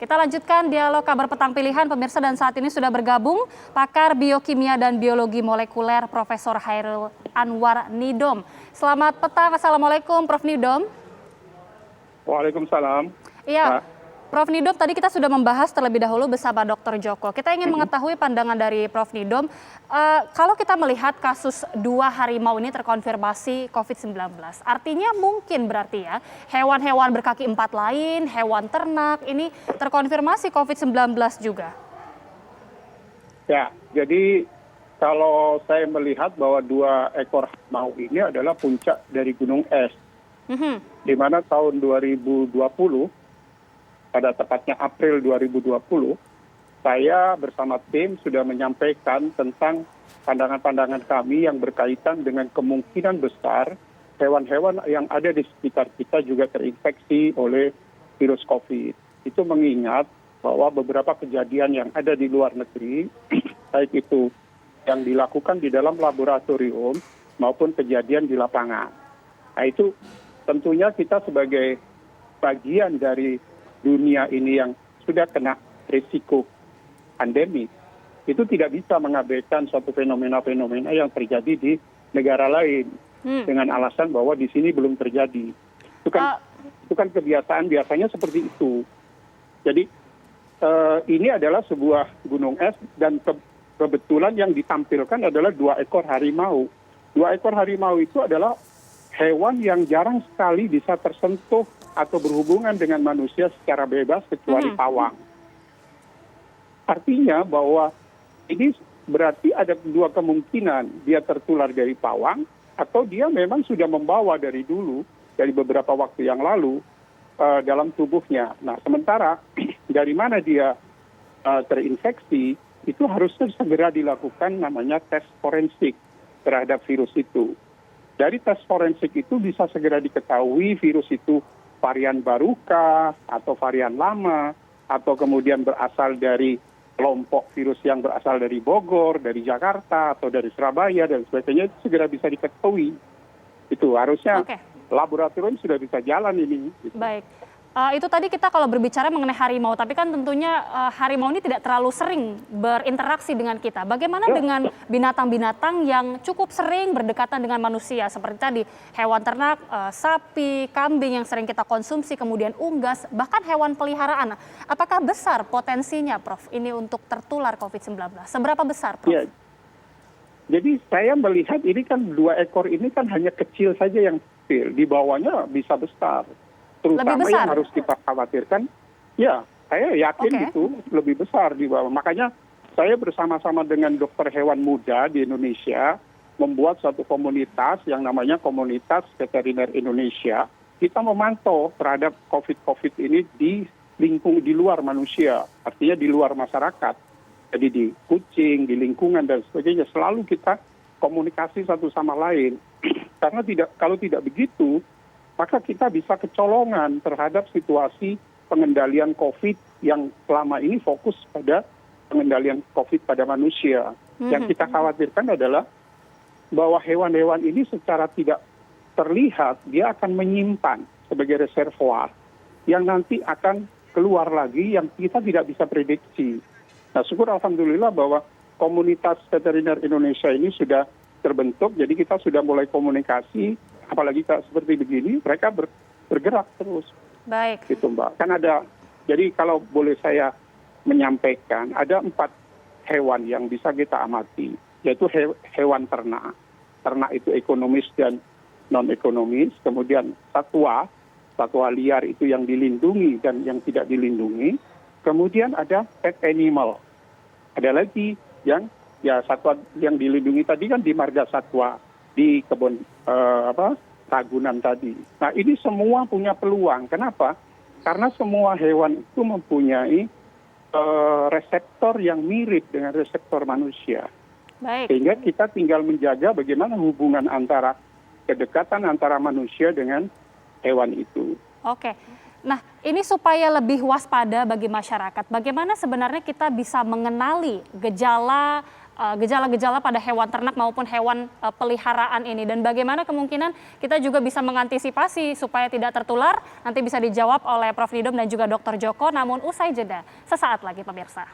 Kita lanjutkan dialog kabar petang pilihan pemirsa, dan saat ini sudah bergabung pakar biokimia dan biologi molekuler Profesor Chairul Anwar Nidom. Selamat petang, Assalamualaikum Prof. Nidom. Waalaikumsalam. Iya, Prof. Nidom, tadi kita sudah membahas terlebih dahulu bersama Dr. Joko. Kita ingin mengetahui pandangan dari Prof. Nidom. Kalau kita melihat kasus 2 harimau ini terkonfirmasi COVID-19, artinya mungkin berarti ya hewan-hewan berkaki 4 lain, hewan ternak ini terkonfirmasi COVID-19 juga. Ya, jadi kalau saya melihat bahwa 2 ekor harimau ini adalah puncak dari gunung es, di mana tahun 2020, pada tepatnya April 2020, saya bersama tim sudah menyampaikan tentang pandangan-pandangan kami yang berkaitan dengan kemungkinan besar hewan-hewan yang ada di sekitar kita juga terinfeksi oleh virus COVID. Itu mengingat bahwa beberapa kejadian yang ada di luar negeri, baik itu yang dilakukan di dalam laboratorium maupun kejadian di lapangan. Nah, itu tentunya kita sebagai bagian dari dunia ini yang sudah kena risiko pandemi, itu tidak bisa mengabaikan suatu fenomena-fenomena yang terjadi di negara lain dengan alasan bahwa di sini belum terjadi. Itu kan kebiasaan biasanya seperti itu. Jadi ini adalah sebuah gunung es dan kebetulan yang ditampilkan adalah 2 ekor harimau. 2 ekor harimau itu adalah hewan yang jarang sekali bisa tersentuh atau berhubungan dengan manusia secara bebas kecuali pawang. Artinya bahwa ini berarti ada 2 kemungkinan, dia tertular dari pawang atau dia memang sudah membawa dari dulu, dari beberapa waktu yang lalu dalam tubuhnya. Nah, sementara dari mana dia terinfeksi, itu harusnya segera dilakukan namanya tes forensik terhadap virus itu. Dari tes forensik itu bisa segera diketahui virus itu varian barukah atau varian lama, atau kemudian berasal dari kelompok virus yang berasal dari Bogor, dari Jakarta, atau dari Surabaya, dan sebagainya, itu segera bisa diketahui. Itu harusnya laboratorium sudah bisa jalan ini. Gitu. Baik. Itu tadi kita kalau berbicara mengenai harimau, tapi kan tentunya harimau ini tidak terlalu sering berinteraksi dengan kita. Bagaimana dengan binatang-binatang yang cukup sering berdekatan dengan manusia, seperti tadi hewan ternak, sapi, kambing yang sering kita konsumsi, kemudian unggas, bahkan hewan peliharaan. Apakah besar potensinya, Prof, ini untuk tertular COVID-19? Seberapa besar, Prof? Ya. Jadi saya melihat ini kan 2 ekor ini kan hanya kecil saja yang kecil, di bawahnya bisa besar. Terutama yang harus kita khawatirkan, ya saya yakin itu lebih besar di bawah. Makanya saya bersama-sama dengan dokter hewan muda di Indonesia membuat suatu komunitas yang namanya Komunitas Veteriner Indonesia. Kita memantau terhadap COVID ini di luar manusia, artinya di luar masyarakat. Jadi di kucing, di lingkungan dan sebagainya, selalu kita komunikasi satu sama lain. Karena kalau tidak begitu, maka kita bisa kecolongan terhadap situasi pengendalian COVID yang selama ini fokus pada pengendalian COVID pada manusia. Yang kita khawatirkan adalah bahwa hewan-hewan ini secara tidak terlihat, dia akan menyimpan sebagai reservoir yang nanti akan keluar lagi yang kita tidak bisa prediksi. Nah, syukur alhamdulillah bahwa Komunitas Veteriner Indonesia ini sudah terbentuk, jadi kita sudah mulai komunikasi. Apalagi seperti begini, mereka bergerak terus. Baik. Gitu, Mbak. Kan ada, jadi kalau boleh saya menyampaikan, ada 4 hewan yang bisa kita amati, yaitu hewan ternak. Ternak itu ekonomis dan non-ekonomis. Kemudian satwa liar itu yang dilindungi dan yang tidak dilindungi. Kemudian ada pet animal. Ada lagi yang satwa yang dilindungi tadi kan di marga satwa, di kebun Ragunan tadi. Nah, ini semua punya peluang. Kenapa? Karena semua hewan itu mempunyai reseptor yang mirip dengan reseptor manusia. Baik. Sehingga kita tinggal menjaga bagaimana hubungan kedekatan antara manusia dengan hewan itu. Oke. Nah, ini supaya lebih waspada bagi masyarakat, bagaimana sebenarnya kita bisa mengenali gejala gejala-gejala pada hewan ternak maupun hewan peliharaan ini, dan bagaimana kemungkinan kita juga bisa mengantisipasi supaya tidak tertular, nanti bisa dijawab oleh Prof. Nidom dan juga Dr. Joko, namun usai jeda sesaat lagi pemirsa.